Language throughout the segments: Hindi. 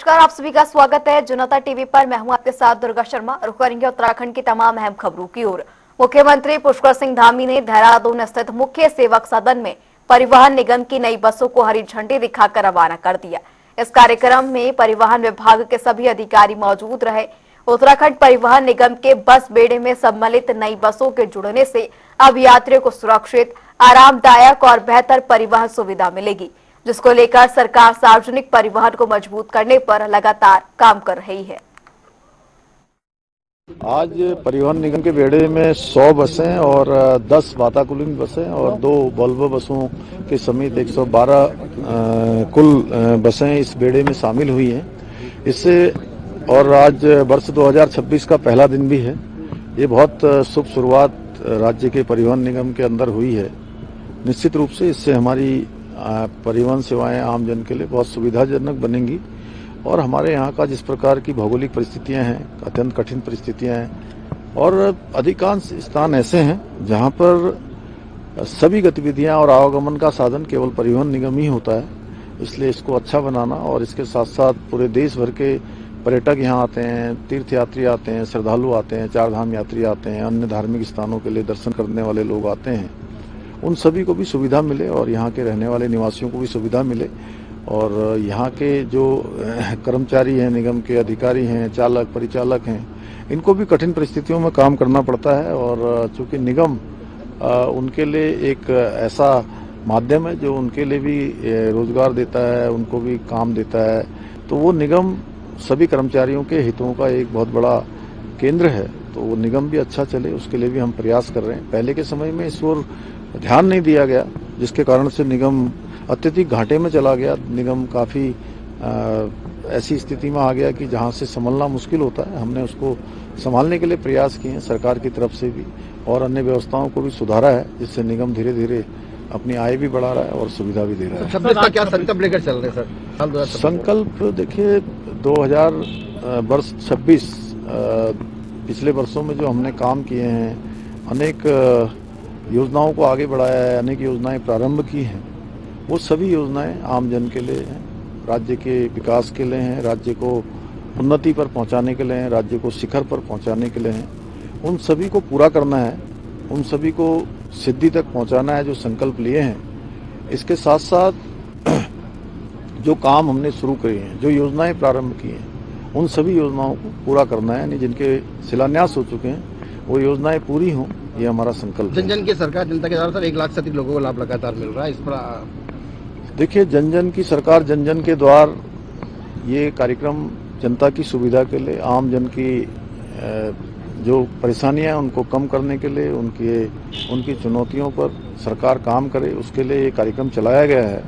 नमस्कार, आप सभी का स्वागत है जनता टीवी पर। मैं हूं आपके साथ दुर्गा शर्मा। रुक करेंगे उत्तराखंड की तमाम अहम खबरों की ओर। मुख्यमंत्री पुष्कर सिंह धामी ने देहरादून स्थित मुख्य सेवक सदन में परिवहन निगम की नई बसों को हरी झंडी दिखाकर रवाना कर दिया। इस कार्यक्रम में परिवहन विभाग के सभी अधिकारी मौजूद रहे। उत्तराखंड परिवहन निगम के बस बेड़े में सम्मिलित नई बसों के जुड़ने से अब यात्रियों को सुरक्षित, आरामदायक और बेहतर परिवहन सुविधा मिलेगी, जिसको लेकर सरकार सार्वजनिक परिवहन को मजबूत करने पर लगातार काम कर रही है। आज परिवहन निगम के बेड़े में 100 बसें और 10 वातानुकूलित बसें और 2 वोल्वो बसों के समेत 112 कुल बसें इस बेड़े में शामिल हुई हैं। इससे और आज वर्ष 2026 का पहला दिन भी है। ये बहुत शुभ शुरुआत राज्य के परिवहन निगम के अंदर हुई है। निश्चित रूप से इससे हमारी परिवहन सेवाएं आम जन के लिए बहुत सुविधाजनक बनेंगी और हमारे यहाँ का जिस प्रकार की भौगोलिक परिस्थितियां हैं, अत्यंत कठिन परिस्थितियां हैं और अधिकांश स्थान ऐसे हैं जहाँ पर सभी गतिविधियां और आवागमन का साधन केवल परिवहन निगम ही होता है। इसलिए इसको अच्छा बनाना और इसके साथ साथ पूरे देश भर के पर्यटक यहाँ आते हैं, तीर्थयात्री आते हैं, श्रद्धालु आते हैं, चार धाम यात्री आते हैं, अन्य धार्मिक स्थानों के लिए दर्शन करने वाले लोग आते हैं। उन सभी को भी सुविधा मिले और यहाँ के रहने वाले निवासियों को भी सुविधा मिले और यहाँ के जो कर्मचारी हैं, निगम के अधिकारी हैं, चालक परिचालक हैं, इनको भी कठिन परिस्थितियों में काम करना पड़ता है और चूंकि निगम उनके लिए एक ऐसा माध्यम है जो उनके लिए भी रोजगार देता है, उनको भी काम देता है, तो वो निगम सभी कर्मचारियों के हितों का एक बहुत बड़ा केंद्र है। तो वो निगम भी अच्छा चले, उसके लिए भी हम प्रयास कर रहे हैं। पहले के समय में इस ओर ध्यान नहीं दिया गया, जिसके कारण से निगम अत्यधिक घाटे में चला गया। निगम काफ़ी ऐसी स्थिति में आ गया कि जहां से संभलना मुश्किल होता है। हमने उसको संभालने के लिए प्रयास किए हैं, सरकार की तरफ से भी और अन्य व्यवस्थाओं को भी सुधारा है, जिससे निगम धीरे धीरे अपनी आय भी बढ़ा रहा है और सुविधा भी दे रहा है। 26 का क्या संकल्प लेकर चल रहे सर? संकल्प देखिए 2026 पिछले वर्षों में जो हमने काम किए हैं, अनेक योजनाओं को आगे बढ़ाया है, अनेक योजनाएं प्रारंभ की हैं, वो सभी योजनाएं आम जन के लिए हैं, राज्य के विकास के लिए हैं, राज्य को उन्नति पर पहुंचाने के लिए हैं, राज्य को शिखर पर पहुंचाने के लिए हैं। उन सभी को पूरा करना है, उन सभी को सिद्धि तक पहुंचाना है जो संकल्प लिए हैं। इसके साथ साथ जो काम हमने शुरू किए हैं, जो योजनाएं प्रारंभ की हैं, उन सभी योजनाओं को पूरा करना है। यानी जिनके शिलान्यास हो चुके हैं वो योजनाएं पूरी हों, ये हमारा संकल्प है। जन जन की सरकार जनता के द्वारा सर 1 लाख से अधिक लोगों को लाभ लगातार मिल रहा है। इस पर देखिए, जन जन की सरकार, जन जन के द्वार, ये कार्यक्रम जनता की सुविधा के लिए, आम जन की जो परेशानियां हैं उनको कम करने के लिए, उनकी चुनौतियों पर सरकार काम करे, उसके लिए ये कार्यक्रम चलाया गया है।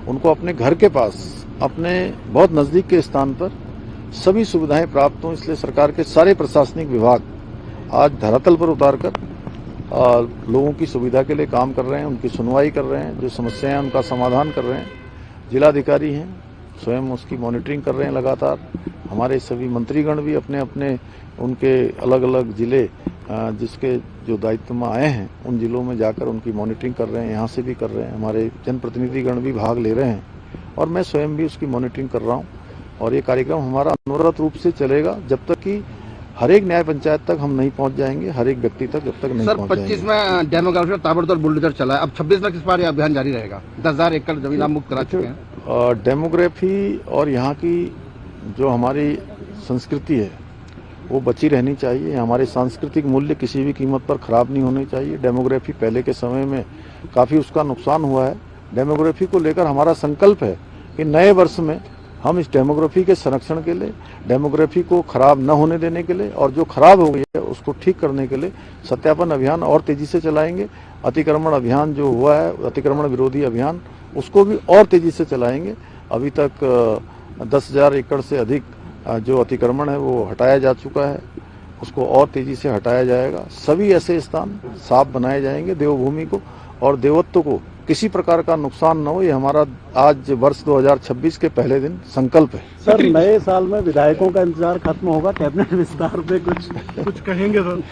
उनको अपने घर के पास, अपने बहुत नज़दीक के स्थान पर सभी सुविधाएं प्राप्त हों, इसलिए सरकार के सारे प्रशासनिक विभाग आज धरातल पर उतारकर लोगों की सुविधा के लिए काम कर रहे हैं, उनकी सुनवाई कर रहे हैं, जो समस्याएं हैं उनका समाधान कर रहे हैं। जिलाधिकारी हैं स्वयं उसकी मॉनिटरिंग कर रहे हैं लगातार। हमारे सभी मंत्रीगण भी अपने अपने उनके अलग अलग जिले जिसके जो दायित्व में आए हैं उन जिलों में जाकर उनकी मॉनिटरिंग कर रहे हैं, यहाँ से भी कर रहे हैं। हमारे जनप्रतिनिधिगण भी भाग ले रहे हैं और मैं स्वयं भी उसकी मॉनिटरिंग कर रहा हूँ और ये कार्यक्रम हमारा अनवरत रूप से चलेगा जब तक कि हर एक न्याय पंचायत तक हम नहीं पहुंच जाएंगे, हर एक व्यक्ति तक जब तक नहीं पहुंच जाएंगे। सर 25 में डेमोग्राफी ताबड़तोड़ बुलडोजर चला है, अब 26 में किस बार ये अभियान जारी रहेगा? 10,000 एकड़ जमीन आप मुक्त करा चुके हैं। डेमोग्राफी और यहाँ की जो हमारी संस्कृति है वो बची रहनी चाहिए। हमारे सांस्कृतिक मूल्य किसी भी कीमत पर खराब नहीं होने चाहिए। डेमोग्राफी पहले के समय में काफ़ी उसका नुकसान हुआ है। डेमोग्राफी को लेकर हमारा संकल्प है कि नए वर्ष में हम इस डेमोग्राफी के संरक्षण के लिए, डेमोग्राफी को खराब न होने देने के लिए और जो खराब हो गई है उसको ठीक करने के लिए सत्यापन अभियान और तेजी से चलाएंगे। अतिक्रमण अभियान जो हुआ है, अतिक्रमण विरोधी अभियान, उसको भी और तेजी से चलाएंगे। अभी तक 10,000 एकड़ से अधिक जो अतिक्रमण है वो हटाया जा चुका है, उसको और तेजी से हटाया जाएगा। सभी ऐसे स्थान साफ बनाए जाएंगे देवभूमि को, और देवत्व को किसी प्रकार का नुकसान न हो, ये हमारा आज वर्ष 2026 के पहले दिन संकल्प है। सर, नए साल में विधायकों का इंतजार खत्म होगा, कैबिनेट विस्तार पे कुछ कहेंगे सर?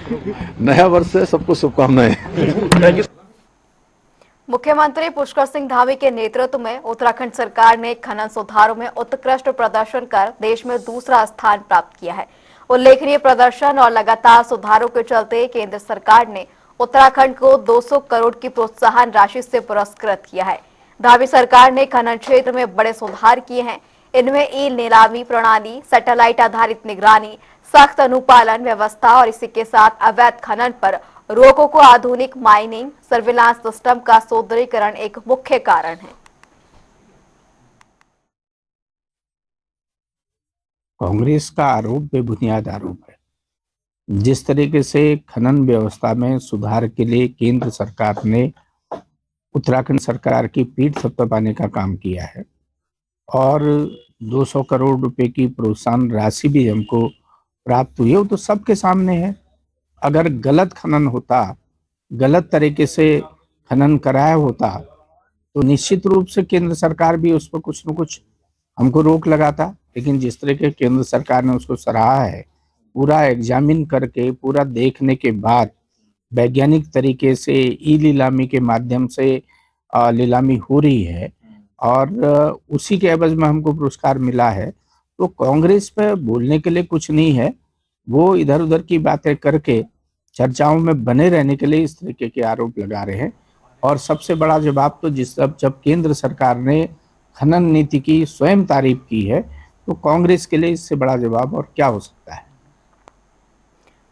नया वर्ष है, सबको शुभकामनाएं। मुख्यमंत्री पुष्कर सिंह धामी के नेतृत्व में उत्तराखंड सरकार ने खनन सुधारों में उत्कृष्ट प्रदर्शन कर देश में दूसरा स्थान प्राप्त किया है। उल्लेखनीय प्रदर्शन और लगातार सुधारों के चलते केंद्र सरकार ने उत्तराखंड को 200 करोड़ की प्रोत्साहन राशि से पुरस्कृत किया है। धामी सरकार ने खनन क्षेत्र में बड़े सुधार किए हैं। इनमें ई नीलामी प्रणाली, सैटेलाइट आधारित निगरानी, सख्त अनुपालन व्यवस्था और इसी के साथ अवैध खनन पर रोकों को आधुनिक माइनिंग सर्विलांस सिस्टम का सुदृढ़ीकरण एक मुख्य कारण है। कांग्रेस का आरोप बेबुनियाद आरोप है। जिस तरीके से खनन व्यवस्था में सुधार के लिए केंद्र सरकार ने उत्तराखंड सरकार की पीठ थपथपाने का काम किया है और 200 करोड़ रुपए की प्रोत्साहन राशि भी हमको प्राप्त हुई है, वो तो सबके सामने है। अगर गलत खनन होता, गलत तरीके से खनन कराया होता तो निश्चित रूप से केंद्र सरकार भी उस पर कुछ न कुछ हमको रोक लगाता। लेकिन जिस तरह के केंद्र सरकार ने उसको सराहा है, पूरा एग्जामिन करके, पूरा देखने के बाद वैज्ञानिक तरीके से ई नीलामी के माध्यम से नीलामी हो रही है और उसी के एवज में हमको पुरस्कार मिला है। तो कांग्रेस पे बोलने के लिए कुछ नहीं है। वो इधर उधर की बातें करके चर्चाओं में बने रहने के लिए इस तरीके के आरोप लगा रहे हैं। और सबसे बड़ा जवाब तो जब केंद्र सरकार ने खनन नीति की स्वयं तारीफ की है, तो कांग्रेस के लिए इससे बड़ा जवाब और क्या हो सकता है।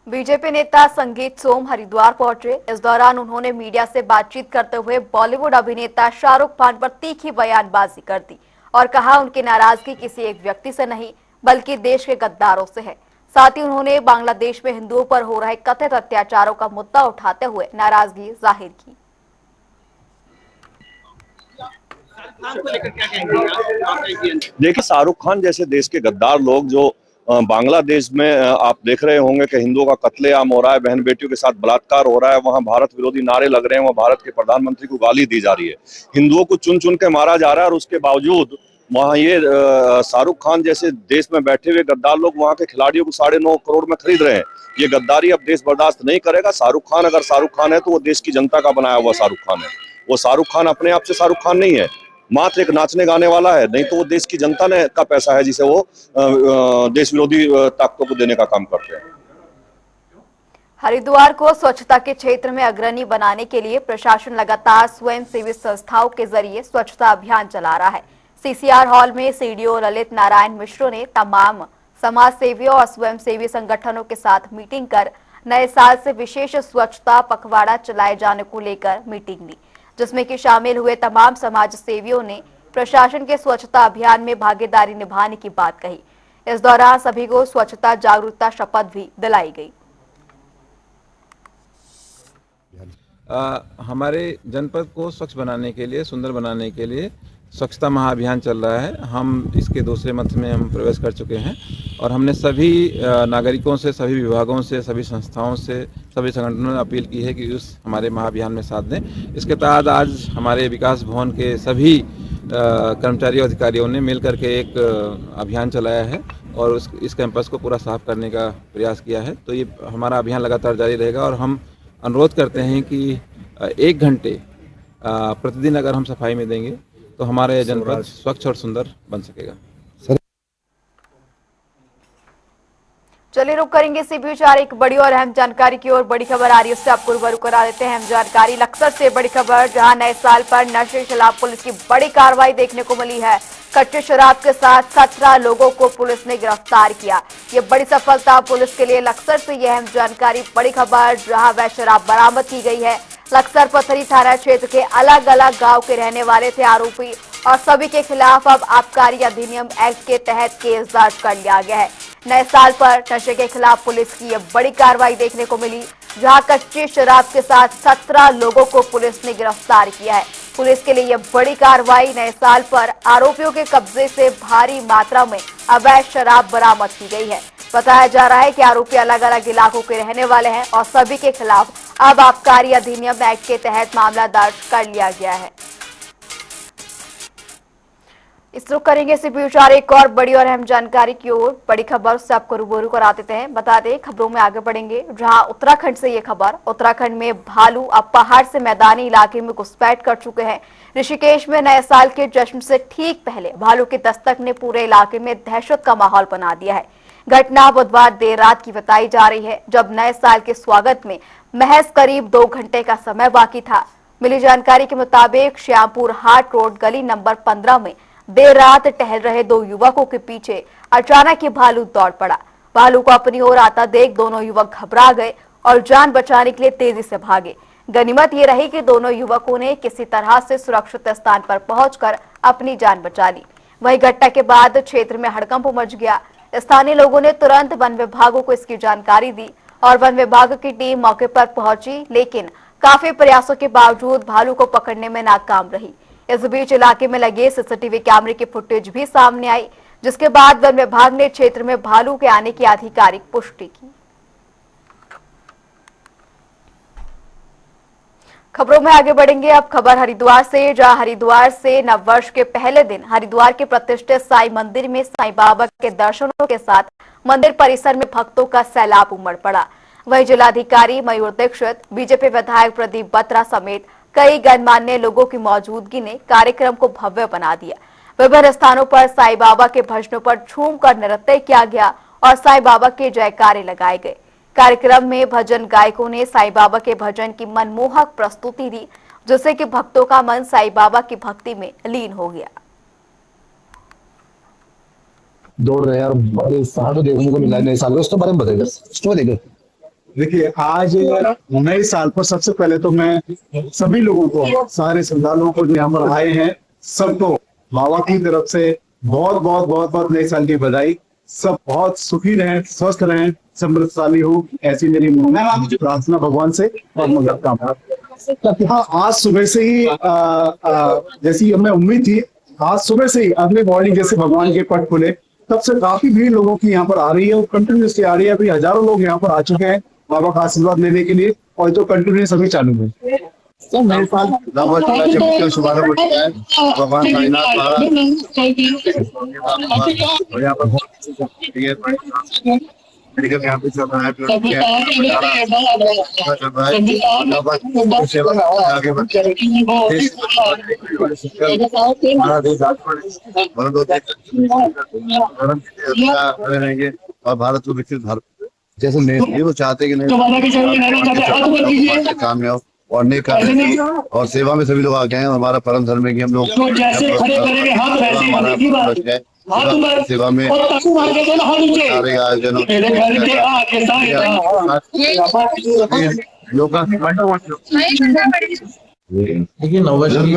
बीजेपी नेता संगीत सोम हरिद्वार पहुंचे। इस दौरान उन्होंने मीडिया से बातचीत करते हुए बॉलीवुड अभिनेता शाहरुख खान पर तीखी बयानबाजी कर दी और कहा उनकी नाराजगी किसी एक व्यक्ति से नहीं बल्कि देश के गद्दारों से है। साथ ही उन्होंने बांग्लादेश में हिंदुओं पर हो रहे कथित अत्याचारों का मुद्दा उठाते हुए नाराजगी जाहिर की। देखिए, शाहरुख खान जैसे देश के गद्दार लोग जो बांग्लादेश में आप देख रहे होंगे कि हिंदुओं का कत्लेआम हो रहा है, बहन बेटियों के साथ बलात्कार हो रहा है, वहां भारत विरोधी नारे लग रहे हैं, वहां भारत के प्रधानमंत्री को गाली दी जा रही है, हिंदुओं को चुन चुन के मारा जा रहा है और उसके बावजूद वहां ये शाहरुख खान जैसे देश में बैठे हुए गद्दार लोग वहां के खिलाड़ियों को 9.5 करोड़ में खरीद रहे हैं। ये गद्दारी अब देश बर्दाश्त नहीं करेगा। शाहरुख खान अगर शाहरुख खान है तो वो देश की जनता का बनाया हुआ शाहरुख खान है। वो शाहरुख खान अपने आप से शाहरुख खान नहीं है, मात्र एक नाचने गाने वाला है। नहीं तो वो देश की जनता ने का पैसा है जिसे वो देश विरोधी ताकतों को देने का काम करते हैं। हरिद्वार को स्वच्छता के क्षेत्र में अग्रणी बनाने के लिए प्रशासन लगातार स्वयंसेवी संस्थाओं के जरिए स्वच्छता अभियान चला रहा है। सीसीआर हॉल में सीडीओ ललित नारायण मिश्र ने तमाम समाज सेवियों और स्वयंसेवी संगठनों के साथ मीटिंग कर नए साल से विशेष स्वच्छता पखवाड़ा चलाए जाने को लेकर मीटिंग ली, जिसमें कि शामिल हुए तमाम समाज सेवियों ने प्रशासन के स्वच्छता अभियान में भागीदारी निभाने की बात कही। इस दौरान सभी को स्वच्छता जागरूकता शपथ भी दिलाई गई। हमारे जनपद को स्वच्छ बनाने के लिए, सुंदर बनाने के लिए स्वच्छता महाअभियान चल रहा है। हम इसके दूसरे मंथ में हम प्रवेश कर चुके हैं और हमने सभी नागरिकों से, सभी विभागों से, सभी संस्थाओं से, सभी संगठनों ने अपील की है कि उस हमारे महाअभियान में साथ दें। इसके तहत आज हमारे विकास भवन के सभी कर्मचारी अधिकारियों ने मिलकर के एक अभियान चलाया है और इस कैंपस को पूरा साफ करने का प्रयास किया है। तो ये हमारा अभियान लगातार जारी रहेगा और हम अनुरोध करते हैं कि 1 घंटे प्रतिदिन अगर हम सफाई में देंगे तो हमारा यह जनपद स्वच्छ और सुंदर बन सकेगा। चलिए रुक करेंगे इसी बीच एक बड़ी और अहम जानकारी की ओर। बड़ी खबर आ रही है, उससे आपको रूबरू करा देते हैं। अहम जानकारी लक्सर से बड़ी खबर, जहां नए साल पर नशे के खिलाफ पुलिस की बड़ी कार्रवाई देखने को मिली है। कच्चे शराब के साथ 17 लोगों को पुलिस ने गिरफ्तार किया। ये बड़ी सफलता पुलिस के लिए। लक्सर से यह अहम जानकारी, बड़ी खबर, जहां वह शराब बरामद की गई है। लक्सर पथरी थाना क्षेत्र के अलग अलग गांव के रहने वाले थे आरोपी और सभी के खिलाफ अब आबकारी अधिनियम एक्ट के तहत केस दर्ज कर लिया गया है। नए साल पर नशे के खिलाफ पुलिस की यह बड़ी कार्रवाई देखने को मिली, जहां कच्चे शराब के साथ 17 लोगों को पुलिस ने गिरफ्तार किया है। पुलिस के लिए यह बड़ी कार्रवाई, नए साल पर आरोपियों के कब्जे से भारी मात्रा में अवैध शराब बरामद की गई है। बताया जा रहा है कि आरोपी अलग अलग इलाकों के रहने वाले हैं और सभी के खिलाफ अब आबकारी अधिनियम एक्ट के तहत मामला दर्ज कर लिया गया है। इस रुख करेंगे इसी बीच आ रही एक और बड़ी और अहम जानकारी की ओर। बड़ी खबर से आपको रूबरू करा देते हैं। बता दें, खबरों में आगे बढ़ेंगे जहां उत्तराखंड से ये खबर। उत्तराखंड में भालू अब पहाड़ से मैदानी इलाके में घुसपैठ कर चुके हैं। ऋषिकेश में नए साल के जश्न से ठीक पहले भालू की दस्तक ने पूरे इलाके में दहशत का माहौल बना दिया है। घटना बुधवार देर रात की बताई जा रही है, जब नए साल के स्वागत में महज करीब 2 घंटे का समय बाकी था। मिली जानकारी के मुताबिक श्यामपुर हाट रोड गली नंबर 15 में देर रात टहल रहे 2 युवकों के पीछे अचानक ही भालू दौड़ पड़ा। भालू को अपनी ओर आता देख दोनों युवक घबरा गए और जान बचाने के लिए तेजी से भागे। गनीमत ये रही कि दोनों युवकों ने किसी तरह से सुरक्षित स्थान पर पहुंचकर अपनी जान बचा ली। वही घटना के बाद क्षेत्र में हड़कंप मच गया। स्थानीय लोगों ने तुरंत वन विभागों को इसकी जानकारी दी और वन विभाग की टीम मौके पर पहुंची, लेकिन काफी प्रयासों के बावजूद भालू को पकड़ने में नाकाम रही। इस बीच इलाके में लगे सीसीटीवी कैमरे की फुटेज भी सामने आई, जिसके बाद वन विभाग ने क्षेत्र में भालू के आने की आधिकारिक पुष्टि की। खबरों में आगे बढ़ेंगे। अब खबर हरिद्वार से, जहां हरिद्वार से नववर्ष के पहले दिन हरिद्वार के प्रतिष्ठित साईं मंदिर में साईं बाबा के दर्शनों के साथ मंदिर परिसर में भक्तों का सैलाब उमड़ पड़ा। वहीं जिलाधिकारी मयूर दीक्षित, बीजेपी विधायक प्रदीप बत्रा समेत कई गणमान्य लोगों की मौजूदगी ने कार्यक्रम को भव्य बना दिया। विभिन्न स्थानों पर साईं बाबा के भजनों पर झूमकर नृत्य किया गया और साईं बाबा के जयकारे लगाए गए। कार्यक्रम में भजन गायकों ने साईं बाबा के भजन की मनमोहक प्रस्तुति दी, जिससे कि भक्तों का मन साईं बाबा की भक्ति में लीन हो गया। दौड़ रहे हैं और बड़े उत्साह तो देखने को मिला है नए साल में, उसके बारे में बताइए, उसको देखिए। देखिए, आज नए साल पर सबसे पहले तो मैं सभी लोगों को, सारे श्रद्धालुओं को जो यहाँ पर आए हैं, सबको बाबा की तरफ से बहुत बहुत बहुत बहुत नए साल की बधाई। सब बहुत सुखी रहें, स्वस्थ रहें, समृद्धशाली हो, ऐसी मेरी प्रार्थना भगवान से और मनोकामना। हाँ, आज सुबह से ही जैसी हमें उम्मीद थी, आज सुबह से ही अर्ली मॉर्निंग जैसे भगवान के पट खुले, तब से काफी भीड़ लोगों की यहाँ पर आ रही है और कंटिन्यूसली आ रही है। अभी हजारों लोग यहाँ पर आ चुके हैं बाबा का आशीर्वाद लेने के लिए, और जो कंटिन्यूस अभी चालू है। तो नए साल शुभारंभ हो चुका है। भगवान साईनाथ यहाँ पे चल रहा है, रहेंगे और भारत को विकसित भारत जैसे नहीं वो चाहते कि नहीं कामयाब और नेक कार्य और सेवा में सभी लोग आ गए हैं। हमारा परम धर्म है कि हम लोग सेवा में सारे आयोजन देखिए, नववर्ष की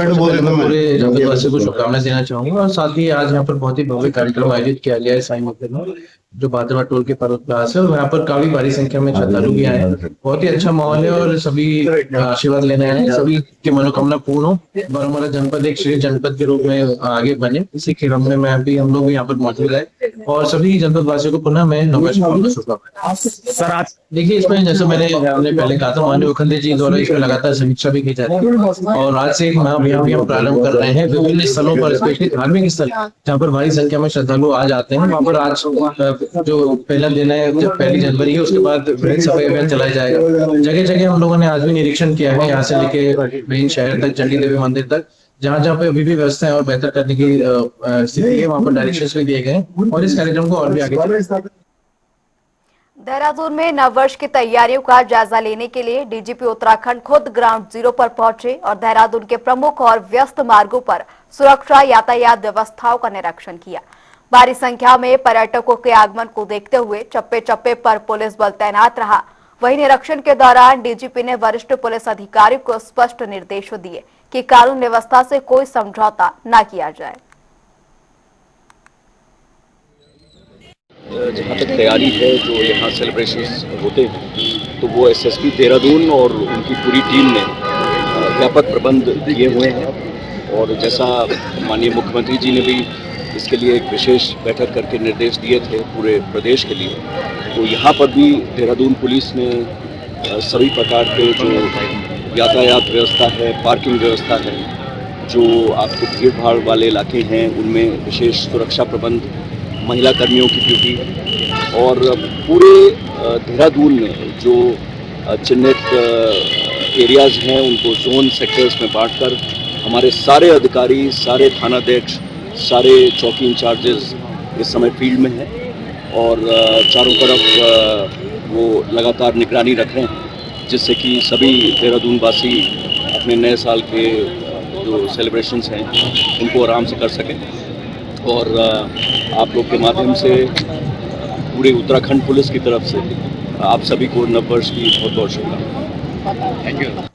पूरे जनपदवासियों को शुभकामनाएं देना चाहूंगा और साथ ही आज यहाँ पर बहुत ही भव्य कार्यक्रम आयोजित किया गया है साईं मंदिर में, जो भाद्रवा टोल के पर्वतपास है। और यहाँ पर काफी भारी संख्या में श्रद्धालु भी आए हैं। बहुत ही अच्छा माहौल है और सभी आशीर्वाद लेने आए हैं, सभी की मनोकामना पूर्ण हो और हमारा जनपद एक श्रेष्ठ जनपद के रूप में आगे बने। इसी क्रम में मैं भी हम लोग यहाँ पर मौजूद है और सभी जनपद वासियों को पुनः मैं नववर्ष की शुभकामनाएं। सर, आज देखिए, इसमें जैसे हमने पहले कहा था, माननीय मुख्यमंत्री जी द्वारा इसमें लगातार समीक्षा भी की जाती है और आज से यहाँ भी हम प्रारंभ कर रहे हैं। विभिन्न स्थलों पर, स्पेशली धार्मिक स्थल जहाँ पर भारी संख्या में श्रद्धालु आज आते हैं, वहाँ पर आज जो पहला दिन है, जब 1 जनवरी है, उसके बाद वृहद सफाई अभियान चलाया जाएगा। जगह जगह हम लोगों ने आज भी निरीक्षण किया है, यहाँ से लेके मेन शहर तक, चंडी देवी मंदिर तक, जहाँ जहाँ पे अभी भी व्यवस्था है और बेहतर करने की स्थिति है, वहाँ पर डायरेक्शंस भी दिए गए हैं और इस कार्यक्रम को और भी आगे। देहरादून में नववर्ष की तैयारियों का जायजा लेने के लिए डीजीपी उत्तराखंड खुद ग्राउंड जीरो पर पहुंचे और देहरादून के प्रमुख और व्यस्त मार्गों पर सुरक्षा यातायात व्यवस्थाओं का निरीक्षण किया। भारी संख्या में पर्यटकों के आगमन को देखते हुए चप्पे चप्पे पर पुलिस बल तैनात रहा। वहीं निरीक्षण के दौरान डीजीपी ने वरिष्ठ पुलिस अधिकारियों को स्पष्ट निर्देश दिए कि कानून व्यवस्था से कोई समझौता न किया जाए। जहाँ तक तैयारी है, जो यहाँ सेलिब्रेशंस होते हैं, तो वो एसएसपी देहरादून और उनकी पूरी टीम ने व्यापक प्रबंध किए हुए हैं और जैसा माननीय मुख्यमंत्री जी ने भी इसके लिए एक विशेष बैठक करके निर्देश दिए थे पूरे प्रदेश के लिए, तो यहाँ पर भी देहरादून पुलिस ने सभी प्रकार के जो यातायात व्यवस्था है, पार्किंग व्यवस्था है, जो आपके भीड़ भाड़ वाले इलाके हैं उनमें विशेष सुरक्षा प्रबंध, महिला कर्मियों की ड्यूटी और पूरे देहरादून में जो चिन्हित एरियाज़ हैं उनको जोन सेक्टर्स में बांटकर हमारे सारे अधिकारी, सारे थानाध्यक्ष, सारे चौकी इंचार्जेस इस समय फील्ड में हैं और चारों तरफ वो लगातार निगरानी रख रहे हैं, जिससे कि सभी देहरादून वासी अपने नए साल के जो सेलिब्रेशंस हैं उनको आराम से कर सकें। और आप लोग के माध्यम से पूरे उत्तराखंड पुलिस की तरफ से आप सभी को नववर्ष की बहुत बहुत शुभकामनाएं। Thank you.